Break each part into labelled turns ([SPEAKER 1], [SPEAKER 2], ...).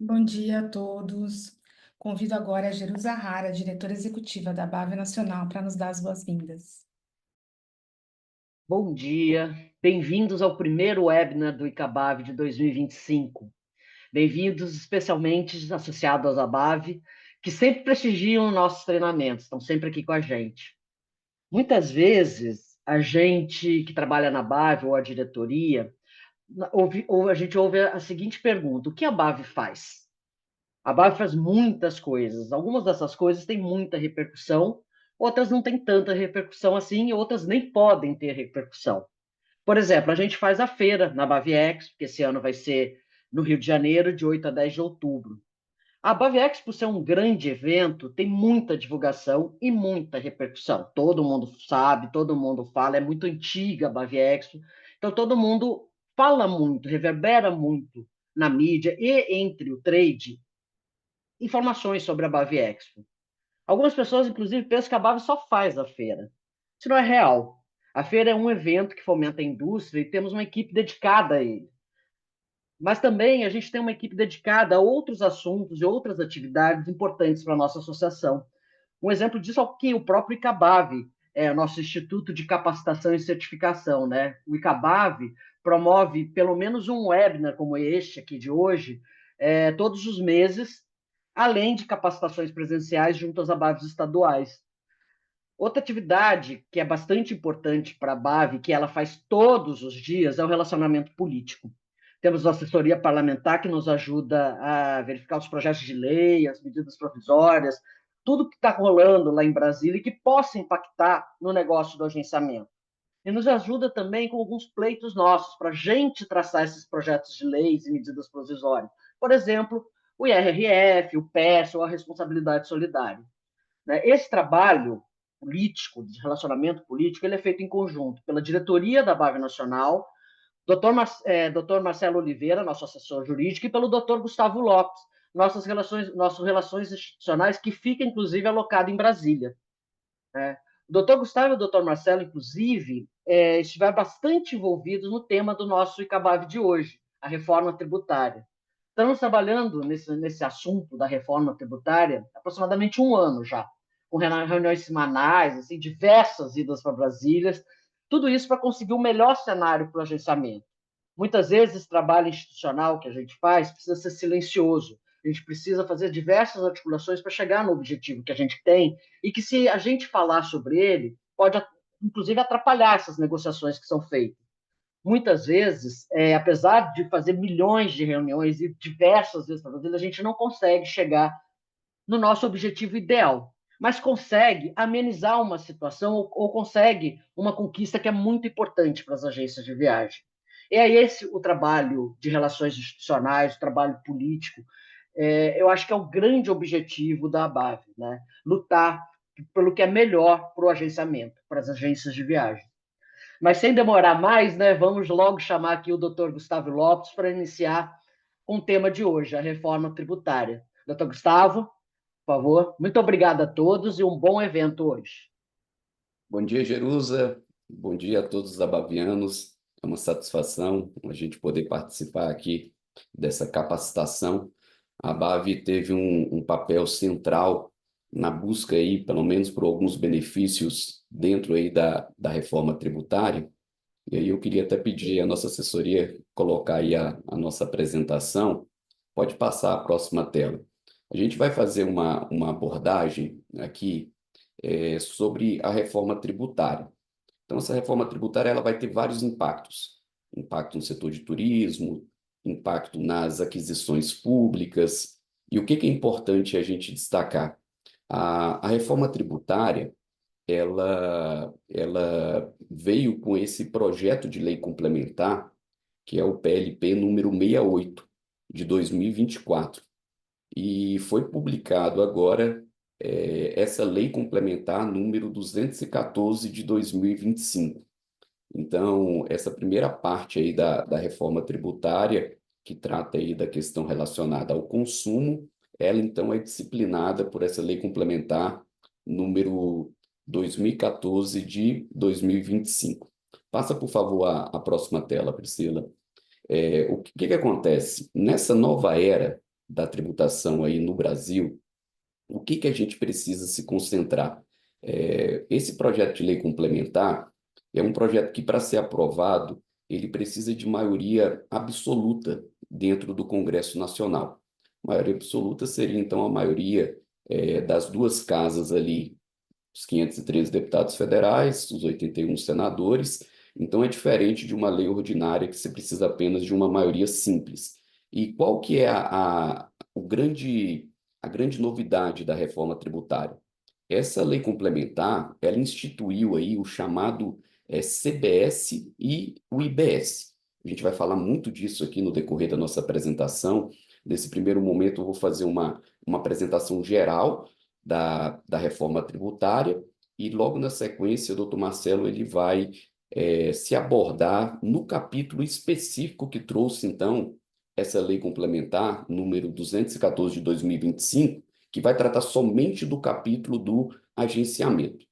[SPEAKER 1] Bom dia a todos. Convido agora a Jerusa Hara, diretora executiva da BAV Nacional, para nos dar as boas-vindas.
[SPEAKER 2] Bom dia, bem-vindos ao primeiro webinar do ICABAV de 2025. Bem-vindos especialmente associados à BAV, que sempre prestigiam nossos treinamentos, estão sempre aqui com a gente. Muitas vezes, a gente que trabalha na BAV ou a diretoria, a gente ouve a seguinte pergunta: o que a BAV faz? A BAV faz muitas coisas. Algumas dessas coisas têm muita repercussão, outras não têm tanta repercussão assim, e outras nem podem ter repercussão. Por exemplo, a gente faz a feira na Baviex, que esse ano vai ser no Rio de Janeiro, de 8 a 10 de outubro. A Baviex, por ser um grande evento, tem muita divulgação e muita repercussão. Todo mundo sabe, todo mundo fala, é muito antiga a Baviex, então todo mundo fala muito, reverbera muito na mídia e entre o trade informações sobre a Baviex. Algumas pessoas, inclusive, pensam que a Bavi só faz a feira. Isso não é real. A feira é um evento que fomenta a indústria e temos uma equipe dedicada a ele. Mas também a gente tem uma equipe dedicada a outros assuntos e outras atividades importantes para a nossa associação. Um exemplo disso é o próprio ICABAV, o nosso Instituto de Capacitação e Certificação. Né? O ICABAV promove pelo menos um webinar como este aqui de hoje, todos os meses, além de capacitações presenciais junto às ABAVs estaduais. Outra atividade que é bastante importante para a BAV, que ela faz todos os dias, é o relacionamento político. Temos a assessoria parlamentar que nos ajuda a verificar os projetos de lei, as medidas provisórias, tudo que está rolando lá em Brasília e que possa impactar no negócio do agenciamento. E nos ajuda também com alguns pleitos nossos, para a gente traçar esses projetos de leis e medidas provisórias. Por exemplo, o IRRF, o PES ou a responsabilidade solidária. Né? Esse trabalho político, de relacionamento político, ele é feito em conjunto pela diretoria da BAV Nacional, Dr. Marcelo Oliveira, nosso assessor jurídico, e pelo Dr. Gustavo Lopes, nossas relações institucionais, que fica, inclusive, alocado em Brasília. Né? O Dr. Gustavo e o Dr. Marcelo, inclusive, estiveram bastante envolvidos no tema do nosso ICABAV de hoje, a reforma tributária. Estamos trabalhando nesse assunto da reforma tributária há aproximadamente um ano já, com reuniões semanais, assim, diversas idas para Brasília, tudo isso para conseguir o melhor cenário para o agenciamento. Muitas vezes, esse trabalho institucional que a gente faz precisa ser silencioso. A gente precisa fazer diversas articulações para chegar no objetivo que a gente tem e que, se a gente falar sobre ele, pode, inclusive, atrapalhar essas negociações que são feitas. Muitas vezes, apesar de fazer milhões de reuniões e diversas vezes para Brasília, a gente não consegue chegar no nosso objetivo ideal, mas consegue amenizar uma situação ou consegue uma conquista que é muito importante para as agências de viagem. E é esse o trabalho de relações institucionais, o trabalho político. Eu acho que é o grande objetivo da ABAV, né? Lutar pelo que é melhor para o agenciamento, para as agências de viagem. Mas sem demorar mais, né, vamos logo chamar aqui o Dr. Gustavo Lopes para iniciar com o tema de hoje, a reforma tributária. Dr. Gustavo, por favor. Muito obrigado a todos e um bom evento hoje.
[SPEAKER 3] Bom dia, Jerusa. Bom dia a todos os abavianos. É uma satisfação a gente poder participar aqui dessa capacitação. A ABAV teve um papel central na busca aí, pelo menos por alguns benefícios dentro aí da reforma tributária. E aí eu queria até pedir à nossa assessoria colocar aí a nossa apresentação. Pode passar a próxima tela. A gente vai fazer uma abordagem aqui sobre a reforma tributária. Então, essa reforma tributária ela vai ter vários impactos. Impacto no setor de turismo, impacto nas aquisições públicas. E o que é importante a gente destacar? A reforma tributária, ela veio com esse projeto de lei complementar, que é o PLP número 68, de 2024. E foi publicado agora essa lei complementar número 214 de 2025. Então, essa primeira parte aí da reforma tributária, que trata aí da questão relacionada ao consumo, ela então é disciplinada por essa lei complementar número 2014 de 2025. Passa, por favor, a próxima tela, Priscila. O que acontece? Nessa nova era da tributação aí no Brasil, o que a gente precisa se concentrar? Esse projeto de lei complementar é um projeto que, para ser aprovado, ele precisa de maioria absoluta dentro do Congresso Nacional. Maioria absoluta seria, então, a maioria das duas casas ali, os 513 deputados federais, os 81 senadores. Então, é diferente de uma lei ordinária que você precisa apenas de uma maioria simples. E qual que é a grande novidade da reforma tributária? Essa lei complementar, ela instituiu aí o chamado CBS e o IBS. A gente vai falar muito disso aqui no decorrer da nossa apresentação. Nesse primeiro momento, eu vou fazer uma apresentação geral da reforma tributária e logo na sequência, o doutor Marcelo ele vai se abordar no capítulo específico que trouxe, então, essa lei complementar, número 214 de 2025, que vai tratar somente do capítulo do agenciamento.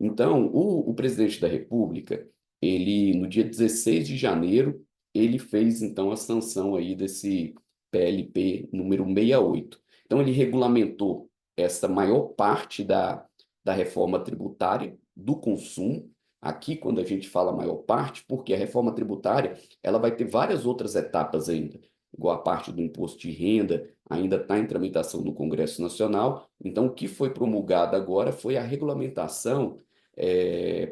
[SPEAKER 3] Então, o presidente da República, ele, no dia 16 de janeiro, ele fez, então, a sanção aí desse PLP número 68. Então, ele regulamentou essa maior parte da reforma tributária do consumo. Aqui, quando a gente fala maior parte, porque a reforma tributária ela vai ter várias outras etapas ainda, igual a parte do imposto de renda, ainda está em tramitação no Congresso Nacional. Então, o que foi promulgado agora foi a regulamentação,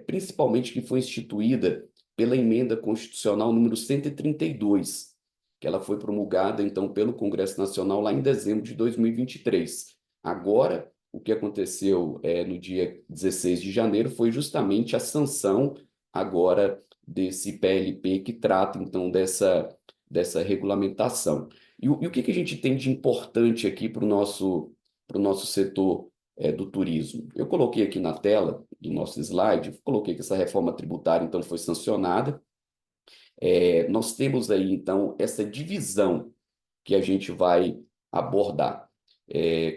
[SPEAKER 3] principalmente que foi instituída pela emenda constitucional número 132, que ela foi promulgada, então, pelo Congresso Nacional lá em dezembro de 2023. Agora, o que aconteceu no dia 16 de janeiro foi justamente a sanção agora desse PLP que trata, então, dessa regulamentação. E o que a gente tem de importante aqui para o nosso setor do turismo? Eu coloquei aqui na tela do nosso slide, coloquei que essa reforma tributária, então, foi sancionada. Nós temos aí, então, essa divisão que a gente vai abordar.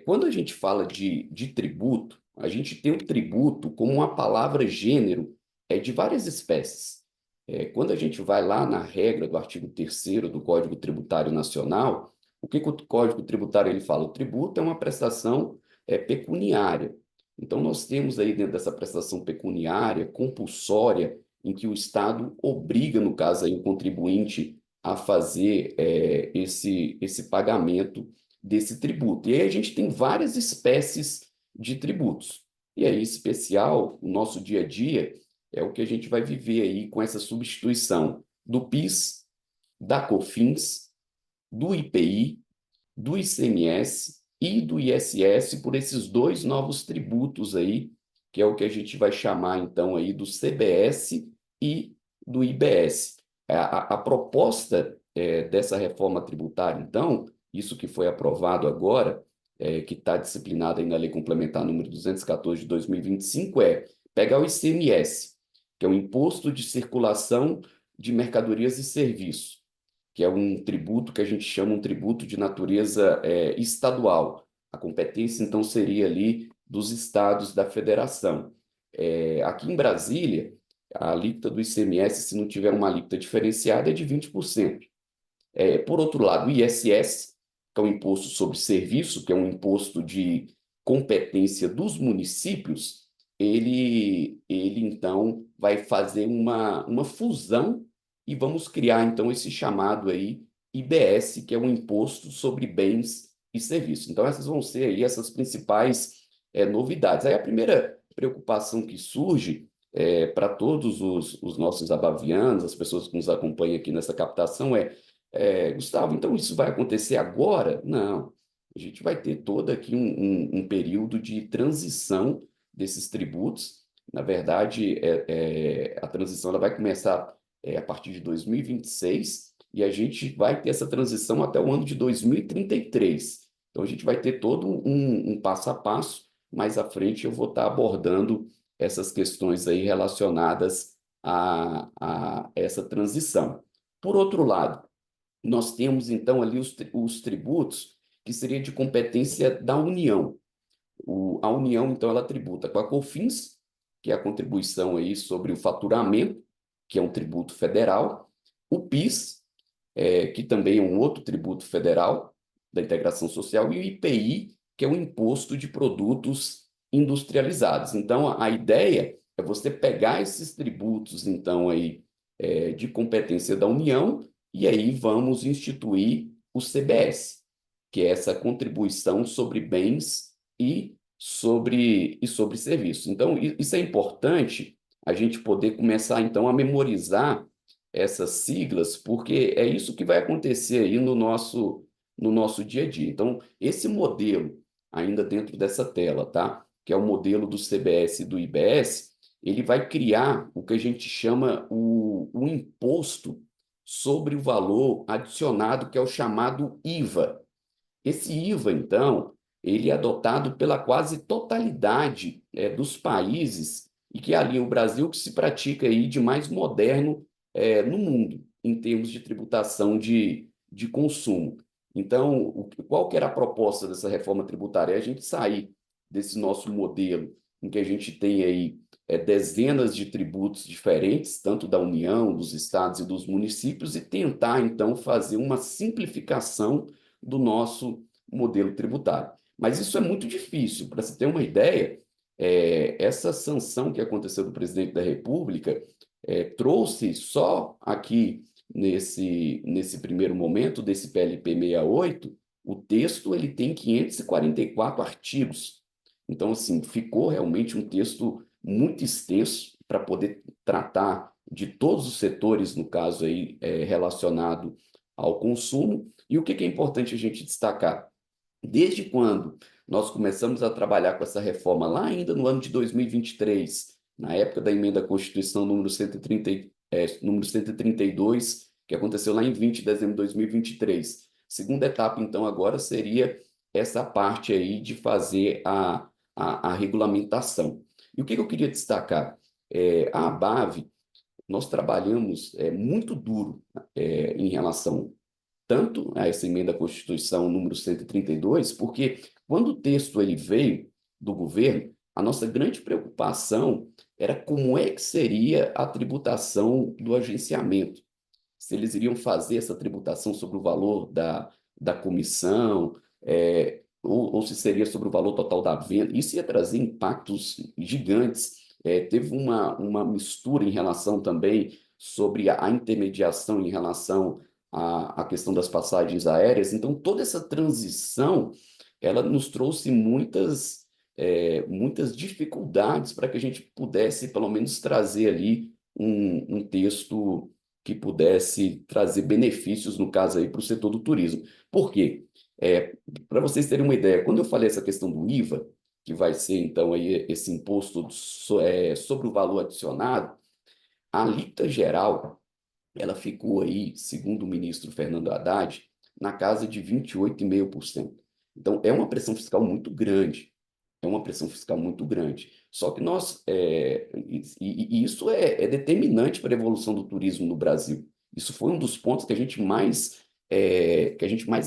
[SPEAKER 3] Quando a gente fala de tributo, a gente tem o tributo como uma palavra gênero de várias espécies. Quando a gente vai lá na regra do artigo 3º do Código Tributário Nacional, o que o Código Tributário ele fala? O tributo é uma prestação pecuniária. Então, nós temos aí dentro dessa prestação pecuniária, compulsória, em que o Estado obriga, no caso aí, o contribuinte a fazer esse pagamento desse tributo. E aí a gente tem várias espécies de tributos. E aí, em especial, o nosso dia a dia é o que a gente vai viver aí com essa substituição do PIS, da COFINS, do IPI, do ICMS e do ISS por esses dois novos tributos aí, que é o que a gente vai chamar então aí do CBS e do IBS. A proposta dessa reforma tributária, então, isso que foi aprovado agora, que está disciplinado aí na Lei Complementar número 214 de 2025, pegar o ICMS, que é o Imposto de Circulação de Mercadorias e Serviços, que é um tributo que a gente chama um tributo de natureza estadual. A competência, então, seria ali dos estados da federação. Aqui em Brasília, a alíquota do ICMS, se não tiver uma alíquota diferenciada, é de 20%. Por outro lado, o ISS, que é o Imposto sobre Serviço, que é um imposto de competência dos municípios, ele então, vai fazer uma fusão e vamos criar, então, esse chamado aí IBS, que é um Imposto sobre Bens e Serviços. Então, essas vão ser aí essas principais novidades. Aí a primeira preocupação que surge para todos os nossos abavianos, as pessoas que nos acompanham aqui nessa captação Gustavo, então isso vai acontecer agora? Não. A gente vai ter todo aqui um período de transição desses tributos. Na verdade, a transição ela vai começar a partir de 2026 e a gente vai ter essa transição até o ano de 2033. Então, a gente vai ter todo um passo a passo. Mais à frente, eu vou estar abordando essas questões aí relacionadas a essa transição. Por outro lado, nós temos, então, ali os tributos que seria de competência da União. A União, então, ela tributa com a COFINS, que é a contribuição aí sobre o faturamento, que é um tributo federal, o PIS, que também é um outro tributo federal, da integração social, e o IPI, que é o Imposto de Produtos Industrializados. Então, a ideia é você pegar esses tributos, então, aí, de competência da União, e aí vamos instituir o CBS, que é essa contribuição sobre bens e sobre serviços. Então, isso é importante a gente poder começar, então, a memorizar essas siglas, porque é isso que vai acontecer aí no nosso dia a dia. Então, esse modelo, ainda dentro dessa tela, tá? Que é o modelo do CBS e do IBS, ele vai criar o que a gente chama o imposto sobre o valor adicionado, que é o chamado IVA. Esse IVA, então, ele é adotado pela quase totalidade dos países e que ali o Brasil que se pratica aí de mais moderno no mundo, em termos de tributação de consumo. Então, qual que era a proposta dessa reforma tributária? É a gente sair desse nosso modelo em que a gente tem aí dezenas de tributos diferentes, tanto da União, dos estados e dos municípios, e tentar, então, fazer uma simplificação do nosso modelo tributário. Mas isso é muito difícil. Para você ter uma ideia, essa sanção que aconteceu do presidente da República trouxe só aqui nesse primeiro momento desse PLP 68, o texto ele tem 544 artigos. Então, assim, ficou realmente um texto muito extenso para poder tratar de todos os setores, no caso aí, relacionado ao consumo. E o que é importante a gente destacar? Desde quando nós começamos a trabalhar com essa reforma, lá ainda no ano de 2023, na época da emenda à Constituição número 132, que aconteceu lá em 20 de dezembro de 2023. Segunda etapa, então, agora seria essa parte aí de fazer a regulamentação. E o que eu queria destacar? A ABAV, nós trabalhamos muito duro em relação tanto a essa emenda à Constituição número 132, porque quando o texto ele veio do governo, a nossa grande preocupação era como é que seria a tributação do agenciamento. Se eles iriam fazer essa tributação sobre o valor da comissão, ou se seria sobre o valor total da venda. Isso ia trazer impactos gigantes. Teve uma mistura em relação também sobre a intermediação em relação à questão das passagens aéreas. Então, toda essa transição, ela nos trouxe muitas dificuldades para que a gente pudesse, pelo menos, trazer ali um texto que pudesse trazer benefícios, no caso aí, para o setor do turismo. Por quê? Para vocês terem uma ideia, quando eu falei essa questão do IVA, que vai ser, então, aí, esse imposto sobre o valor adicionado, a alíquota geral, ela ficou aí, segundo o ministro Fernando Haddad, na casa de 28,5%. Então, é uma pressão fiscal muito grande. É uma pressão fiscal muito grande. Só que e isso é determinante para a evolução do turismo no Brasil. Isso foi um dos pontos que a gente mais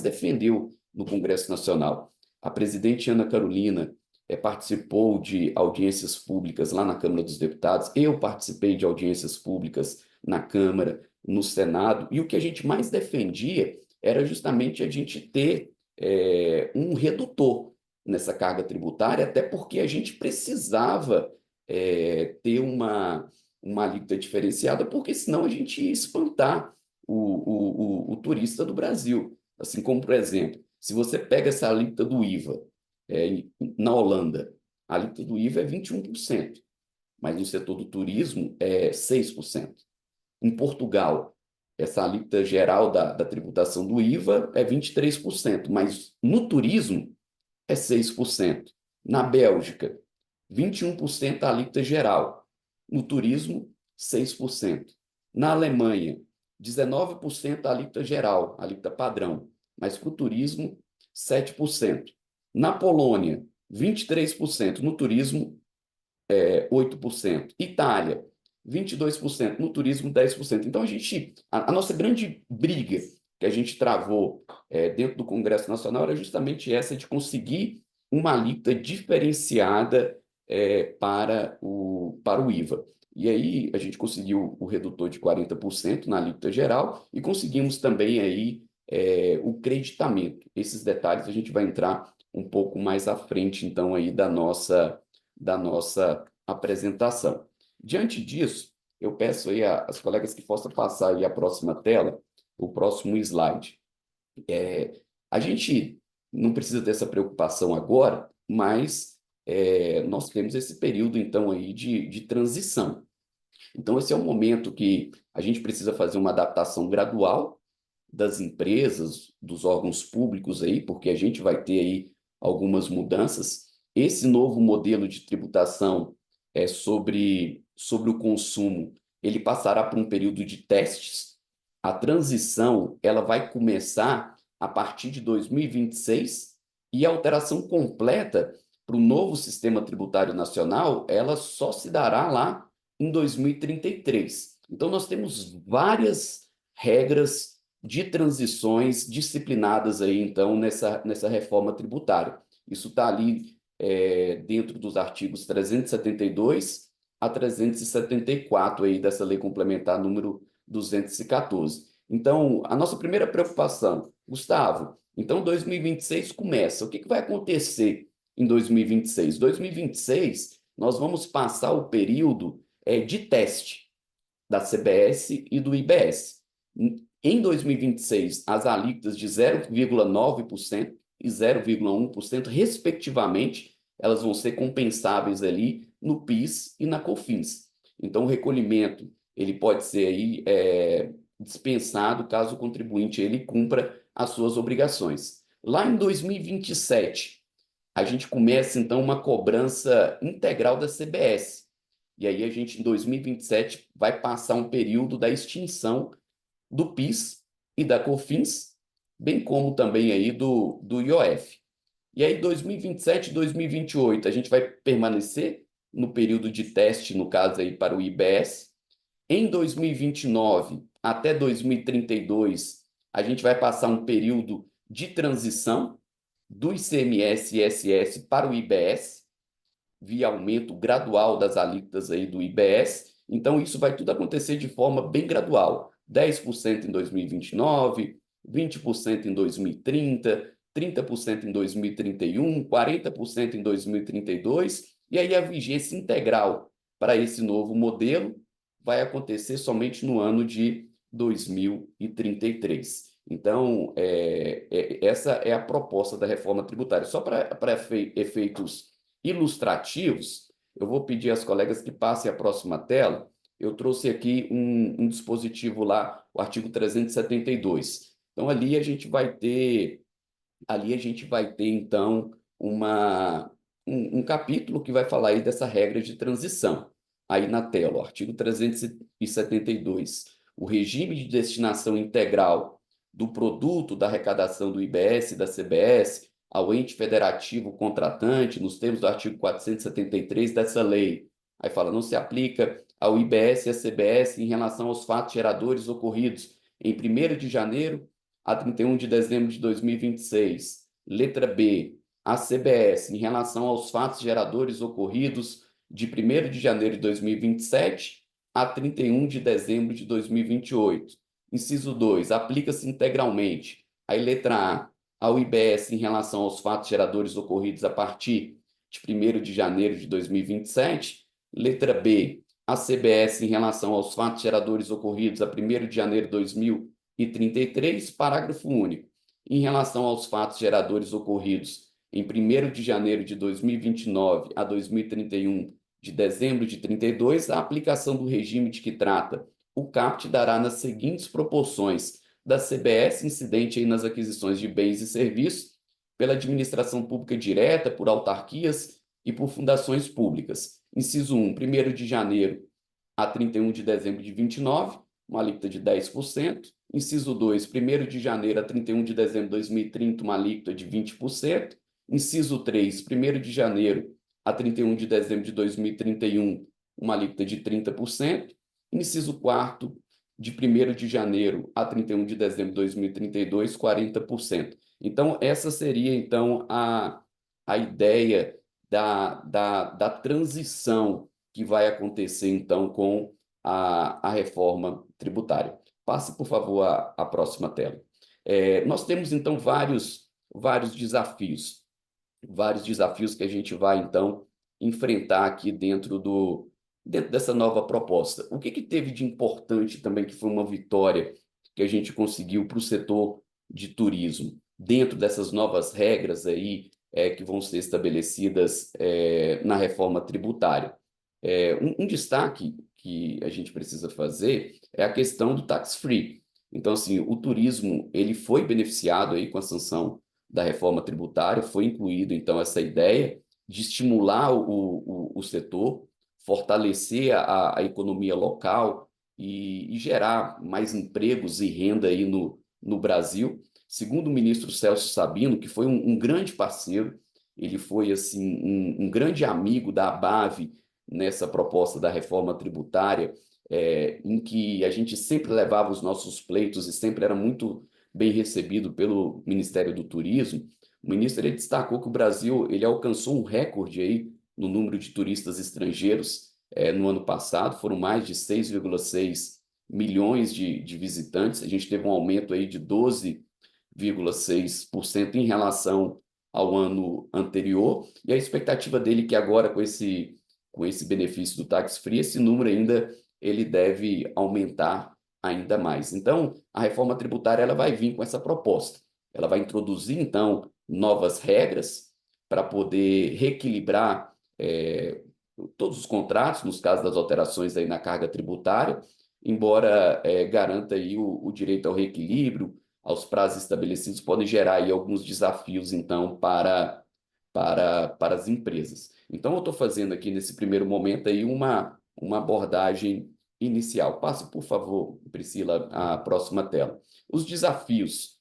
[SPEAKER 3] defendeu no Congresso Nacional. A presidente Ana Carolina participou de audiências públicas lá na Câmara dos Deputados, eu participei de audiências públicas na Câmara, no Senado, e o que a gente mais defendia era justamente a gente ter um redutor nessa carga tributária, até porque a gente precisava ter uma alíquota diferenciada, porque senão a gente ia espantar o turista do Brasil. Assim como, por exemplo, se você pega essa alíquota do IVA na Holanda, a alíquota do IVA é 21%, mas no setor do turismo é 6%. Em Portugal, essa alíquota geral da tributação do IVA é 23%, mas no turismo é 6%. Na Bélgica, 21% a alíquota geral. No turismo, 6%. Na Alemanha, 19% a alíquota geral, a alíquota padrão, mas para o turismo, 7%. Na Polônia, 23%. No turismo, 8%. Itália, 22%. No turismo, 10%. Então, a nossa grande briga que a gente travou dentro do Congresso Nacional era justamente essa de conseguir uma alíquota diferenciada para o IVA. E aí a gente conseguiu o redutor de 40% na alíquota geral e conseguimos também aí o creditamento. Esses detalhes a gente vai entrar um pouco mais à frente, então, aí da nossa apresentação. Diante disso, eu peço aí às colegas que possam passar aí a próxima tela, o próximo slide. A gente não precisa dessa preocupação agora, mas nós temos esse período, então, aí de transição. Então, esse é um momento que a gente precisa fazer uma adaptação gradual das empresas, dos órgãos públicos aí, porque a gente vai ter aí algumas mudanças. Esse novo modelo de tributação sobre o consumo, ele passará por um período de testes. A transição, ela vai começar a partir de 2026 e a alteração completa para o novo sistema tributário nacional, ela só se dará lá em 2033. Então, nós temos várias regras de transições disciplinadas aí, então, nessa reforma tributária. Isso está ali dentro dos artigos 372 a 374 aí dessa lei complementar número 214. Então, a nossa primeira preocupação, Gustavo, então 2026 começa. O que vai acontecer em 2026? 2026, nós vamos passar o período de teste da CBS e do IBS. Em 2026, as alíquotas de 0,9% e 0,1%, respectivamente, elas vão ser compensáveis ali no PIS e na COFINS. Então, o recolhimento ele pode ser aí, dispensado caso o contribuinte ele cumpra as suas obrigações. Lá em 2027, a gente começa, então, uma cobrança integral da CBS. E aí a gente, em 2027, vai passar um período da extinção do PIS e da COFINS, bem como também aí do IOF. E aí, 2027 e 2028, a gente vai permanecer no período de teste, no caso aí para o IBS. Em 2029 até 2032, a gente vai passar um período de transição do ICMS e ISS para o IBS, via aumento gradual das alíquotas aí do IBS. Então, isso vai tudo acontecer de forma bem gradual. 10% em 2029, 20% em 2030, 30% em 2031, 40% em 2032, e aí a vigência integral para esse novo modelo vai acontecer somente no ano de 2033. Então, essa é a proposta da reforma tributária. Só para efeitos ilustrativos, eu vou pedir às colegas que passem a próxima tela. Eu trouxe aqui um dispositivo lá, o artigo 372. Então, ali a gente vai ter, então, um capítulo que vai falar aí dessa regra de transição. Aí na tela, o artigo 372. O regime de destinação integral do produto da arrecadação do IBS e da CBS ao ente federativo contratante, nos termos do artigo 473 dessa lei. Aí fala, não se aplica ao IBS e à CBS em relação aos fatos geradores ocorridos em 1º de janeiro a 31 de dezembro de 2026. Letra B, a CBS em relação aos fatos geradores ocorridos de 1º de janeiro de 2027 a 31 de dezembro de 2028. Inciso 2, aplica-se integralmente. Aí, letra A, ao IBS em relação aos fatos geradores ocorridos a partir de 1º de janeiro de 2027. Letra B, a CBS em relação aos fatos geradores ocorridos a 1º de janeiro de 2033. Parágrafo único. Em relação aos fatos geradores ocorridos em 1º de janeiro de 2029 a 2031 de dezembro de 32, a aplicação do regime de que trata o CAPT dará nas seguintes proporções da CBS incidente aí nas aquisições de bens e serviços pela administração pública direta, por autarquias e por fundações públicas. Inciso 1, 1º de janeiro a 31 de dezembro de 29, uma alíquota de 10%. Inciso 2, 1º de janeiro a 31 de dezembro de 2030, uma alíquota de 20%. Inciso 3, 1º de janeiro a 31 de dezembro de 2031, uma alíquota de 30%. Inciso 4º, de 1º de janeiro a 31 de dezembro de 2032, 40%. Então, essa seria, então, a ideia da transição que vai acontecer, então, com a reforma tributária. Passe, por favor, a próxima tela. Nós temos, então, vários desafios que a gente vai, então, enfrentar aqui dentro dessa nova proposta. O que teve de importante também, que foi uma vitória que a gente conseguiu para o setor de turismo, dentro dessas novas regras aí, que vão ser estabelecidas na reforma tributária? Um destaque que a gente precisa fazer é a questão do tax-free. Então, assim, o turismo ele foi beneficiado aí com a sanção da reforma tributária, foi incluído, então, essa ideia de estimular o setor, fortalecer a economia local e gerar mais empregos e renda aí no Brasil. Segundo o ministro Celso Sabino, que foi um grande parceiro, ele foi assim um grande amigo da ABAV nessa proposta da reforma tributária, em que a gente sempre levava os nossos pleitos e sempre era muito bem recebido pelo Ministério do Turismo. O ministro ele destacou que o Brasil ele alcançou um recorde aí no número de turistas estrangeiros no ano passado, foram mais de 6,6 milhões de visitantes, a gente teve um aumento aí de 12,6% em relação ao ano anterior, e a expectativa dele é que agora com esse benefício do tax-free, esse número ainda ele deve aumentar ainda mais. Então, a reforma tributária ela vai vir com essa proposta. Ela vai introduzir, então, novas regras para poder reequilibrar todos os contratos, nos casos das alterações aí na carga tributária, embora garanta aí o direito ao reequilíbrio, aos prazos estabelecidos, podem gerar aí alguns desafios, então, para as empresas. Então, eu estou fazendo aqui, nesse primeiro momento, aí uma abordagem inicial. Passe, por favor, Priscila, a próxima tela. Os desafios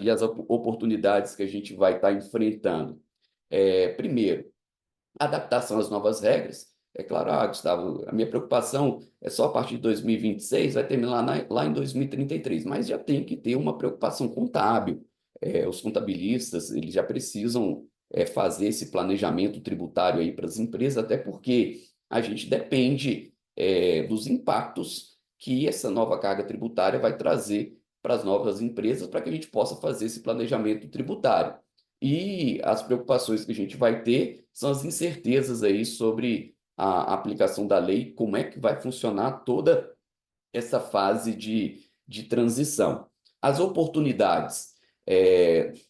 [SPEAKER 3] e as oportunidades que a gente vai estar enfrentando. Primeiro, adaptação às novas regras. É claro, Gustavo, a minha preocupação é só a partir de 2026, vai terminar lá em 2033, mas já tem que ter uma preocupação contábil. Os contabilistas, eles já precisam fazer esse planejamento tributário aí para as empresas, até porque a gente depende dos impactos que essa nova carga tributária vai trazer para as novas empresas, para que a gente possa fazer esse planejamento tributário. E as preocupações que a gente vai ter são as incertezas aí sobre a aplicação da lei, como é que vai funcionar toda essa fase de transição. As oportunidades.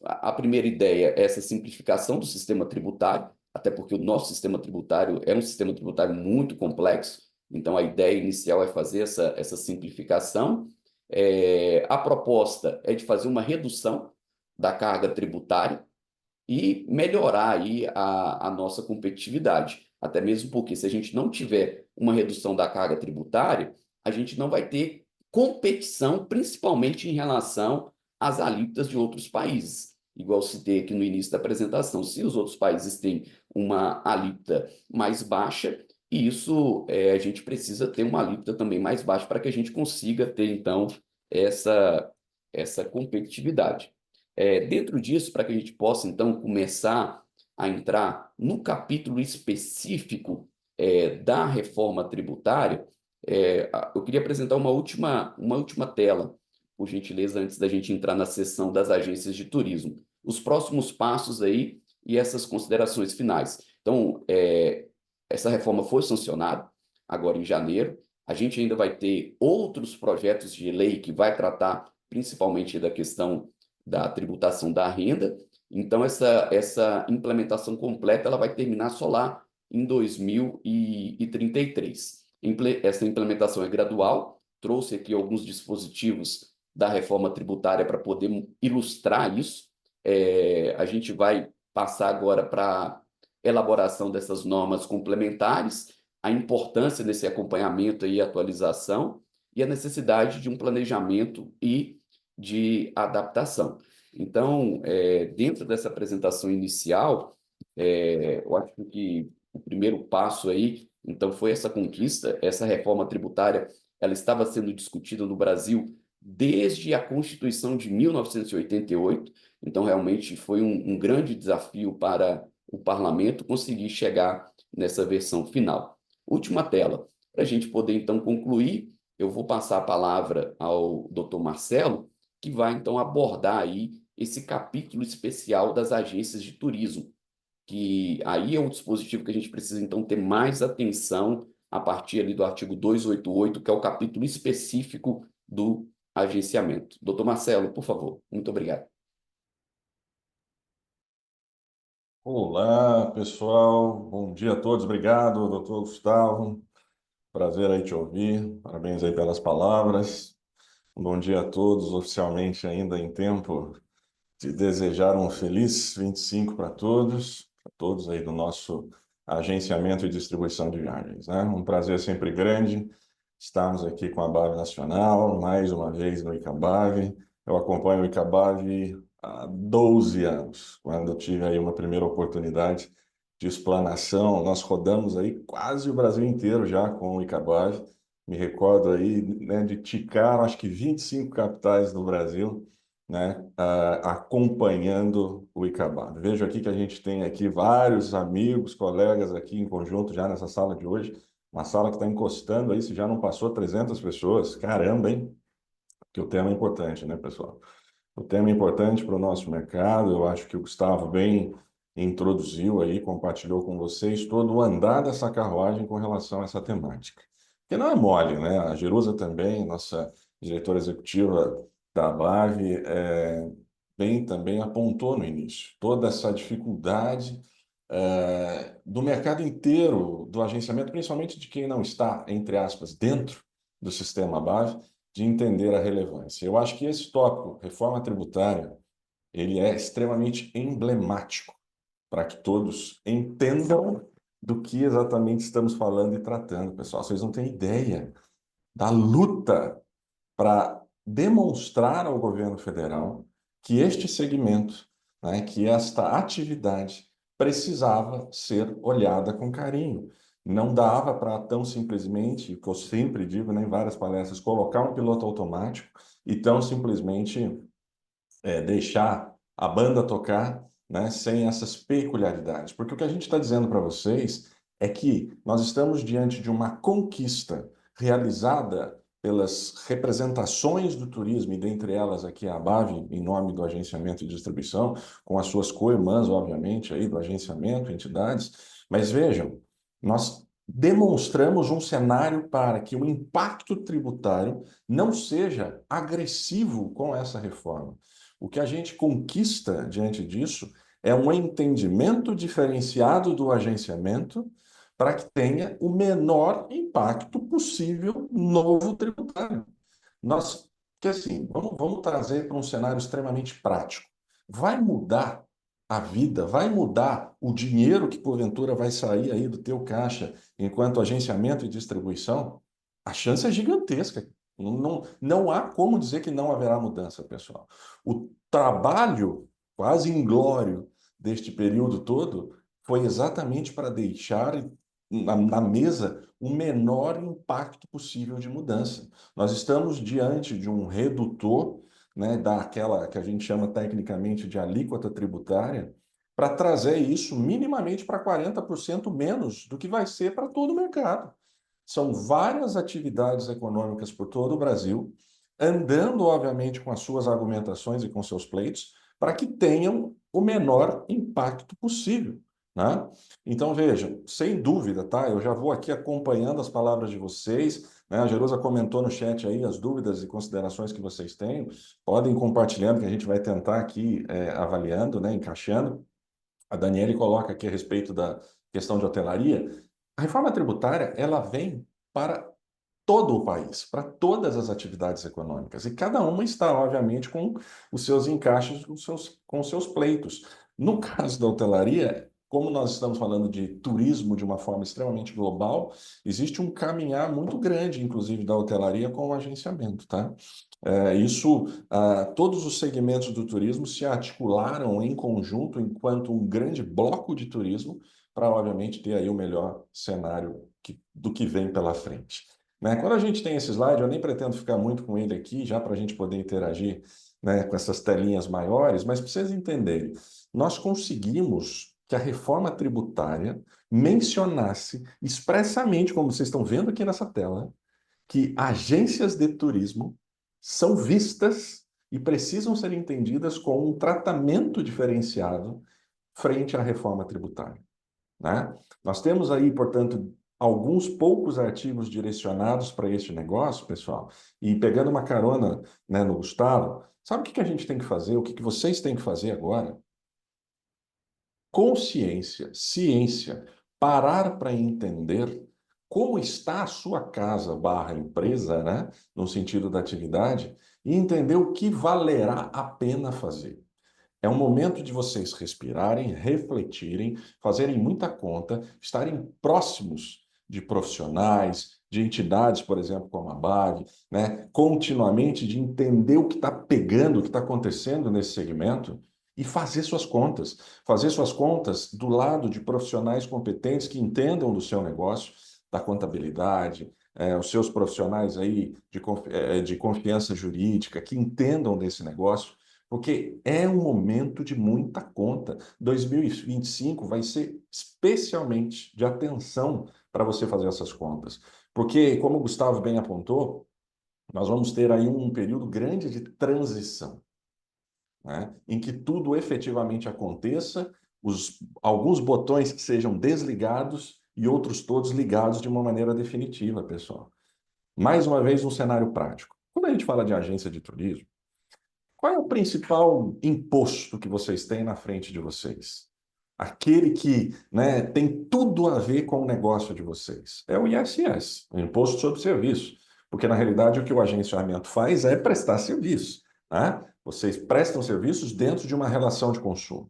[SPEAKER 3] A primeira ideia é essa simplificação do sistema tributário, até porque o nosso sistema tributário é um sistema tributário muito complexo, então a ideia inicial é fazer essa simplificação. A proposta é de fazer uma redução da carga tributária e melhorar aí a nossa competitividade. Até mesmo porque se a gente não tiver uma redução da carga tributária, a gente não vai ter competição, principalmente em relação às alíquotas de outros países. Igual citei aqui no início da apresentação, se os outros países têm uma alíquota mais baixa, isso a gente precisa ter uma alíquota também mais baixa para que a gente consiga ter, então, essa competitividade. Dentro disso, para que a gente possa, então, começar a entrar no capítulo específico da reforma tributária, eu queria apresentar uma última tela, por gentileza, antes da gente entrar na sessão das agências de turismo. Os próximos passos aí e essas considerações finais. Então, essa reforma foi sancionada agora em janeiro. A gente ainda vai ter outros projetos de lei que vai tratar principalmente da questão da tributação da renda. Então, essa implementação completa ela vai terminar só lá em 2033. Essa implementação é gradual, trouxe aqui alguns dispositivos da reforma tributária para poder ilustrar isso. A gente vai passar agora para a elaboração dessas normas complementares, a importância desse acompanhamento e atualização, e a necessidade de um planejamento e de adaptação. Então, dentro dessa apresentação inicial, eu acho que o primeiro passo aí, então, foi essa conquista, essa reforma tributária, ela estava sendo discutida no Brasil desde a Constituição de 1988, então, realmente, foi um grande desafio para o parlamento conseguir chegar nessa versão final. Última tela. Para a gente poder, então, concluir, eu vou passar a palavra ao Dr. Marcelo, que vai, então, abordar aí esse capítulo especial das agências de turismo, que aí é um dispositivo que a gente precisa, então, ter mais atenção a partir ali do artigo 288, que é o capítulo específico do agenciamento. Doutor Marcelo, por favor. Muito obrigado.
[SPEAKER 4] Olá, pessoal. Bom dia a todos. Obrigado, doutor Gustavo. Prazer aí te ouvir. Parabéns aí pelas palavras. Bom dia a todos, oficialmente ainda em tempo de desejar um feliz 25 para todos aí do nosso agenciamento e distribuição de viagens, né? Um prazer sempre grande estarmos aqui com a BAV Nacional, mais uma vez no ICABAV. Eu acompanho o ICABAV há 12 anos, quando eu tive aí uma primeira oportunidade de explanação. Nós rodamos aí quase o Brasil inteiro já com o ICABAV. Me recordo aí, né, de ticar, acho que 25 capitais do Brasil, né, acompanhando o ICABAV. Vejo aqui que a gente tem aqui vários amigos, colegas aqui em conjunto já nessa sala de hoje. Uma sala que está encostando aí, se já não passou 300 pessoas. Caramba, hein? Que o tema é importante, né, pessoal? O tema é importante para o nosso mercado. Eu acho que o Gustavo bem introduziu aí, compartilhou com vocês todo o andar dessa carruagem com relação a essa temática. Porque não é mole, né? A Jerusa também, nossa diretora executiva da BAV, bem também apontou no início toda essa dificuldade do mercado inteiro do agenciamento, principalmente de quem não está, entre aspas, dentro do sistema BAV, de entender a relevância. Eu acho que esse tópico, reforma tributária, ele é extremamente emblemático para que todos entendam do que exatamente estamos falando e tratando, pessoal. Vocês não têm ideia da luta para demonstrar ao governo federal que este segmento, né, que esta atividade precisava ser olhada com carinho. Não dava para tão simplesmente, o que eu sempre digo, né, em várias palestras, colocar um piloto automático e tão simplesmente deixar a banda tocar, né, sem essas peculiaridades. Porque o que a gente está dizendo para vocês é que nós estamos diante de uma conquista realizada pelas representações do turismo, e dentre elas aqui a ABAV, em nome do agenciamento e distribuição, com as suas co-irmãs, obviamente, aí do agenciamento, entidades. Mas vejam, nós demonstramos um cenário para que o impacto tributário não seja agressivo com essa reforma. O que a gente conquista diante disso é um entendimento diferenciado do agenciamento para que tenha o menor impacto possível novo tributário. Que assim, vamos trazer para um cenário extremamente prático. Vai mudar a vida, vai mudar o dinheiro que porventura vai sair aí do teu caixa enquanto agenciamento e distribuição? A chance é gigantesca. Não há como dizer que não haverá mudança, pessoal. O trabalho quase inglório deste período todo foi exatamente para deixar na mesa o menor impacto possível de mudança. Nós estamos diante de um redutor, né, daquela que a gente chama tecnicamente de alíquota tributária, para trazer isso minimamente para 40% menos do que vai ser para todo o mercado. São várias atividades econômicas por todo o Brasil, andando, obviamente, com as suas argumentações e com seus pleitos, para que tenham o menor impacto possível, né? Então, vejam, sem dúvida, tá? Eu já vou aqui acompanhando as palavras de vocês, né? A Jerusa comentou no chat aí as dúvidas e considerações que vocês têm. Podem ir compartilhando, que a gente vai tentar aqui avaliando, né? Encaixando. A Daniele coloca aqui a respeito da questão de hotelaria. A reforma tributária, ela vem para todo o país, para todas as atividades econômicas. E cada uma está, obviamente, com os seus encaixes, com os seus pleitos. No caso da hotelaria, como nós estamos falando de turismo de uma forma extremamente global, existe um caminhar muito grande, inclusive, da hotelaria com o agenciamento, tá? Todos os segmentos do turismo se articularam em conjunto enquanto um grande bloco de turismo para, obviamente, ter aí o melhor cenário do que vem pela frente. Né? Quando a gente tem esse slide, eu nem pretendo ficar muito com ele aqui, já para a gente poder interagir, né, com essas telinhas maiores, mas para vocês entenderem, nós conseguimos que a reforma tributária mencionasse expressamente, como vocês estão vendo aqui nessa tela, que agências de turismo são vistas e precisam ser entendidas com um tratamento diferenciado frente à reforma tributária, né? Nós temos aí, portanto, alguns poucos artigos direcionados para este negócio, pessoal, e pegando uma carona, né, no Gustavo, sabe o que que a gente tem que fazer? O que que vocês têm que fazer agora? Consciência, ciência, parar para entender como está a sua casa barra empresa, né, no sentido da atividade, e entender o que valerá a pena fazer. É um momento de vocês respirarem, refletirem, fazerem muita conta, estarem próximos de profissionais, de entidades, por exemplo, como a BAV, né? Continuamente de entender o que está pegando, o que está acontecendo nesse segmento e fazer suas contas. Fazer suas contas do lado de profissionais competentes que entendam do seu negócio, da contabilidade, os seus profissionais aí de confiança jurídica, que entendam desse negócio, porque é um momento de muita conta. 2025 vai ser especialmente de atenção para você fazer essas contas. Porque, como o Gustavo bem apontou, nós vamos ter aí um período grande de transição, né, em que tudo efetivamente aconteça, alguns botões que sejam desligados e outros todos ligados de uma maneira definitiva, pessoal. Mais uma vez, um cenário prático. Quando a gente fala de agência de turismo, qual é o principal imposto que vocês têm na frente de vocês? Aquele que, né, tem tudo a ver com o negócio de vocês. É o ISS, o Imposto sobre Serviço. Porque, na realidade, o que o agenciamento faz é prestar serviço, né? Vocês prestam serviços dentro de uma relação de consumo.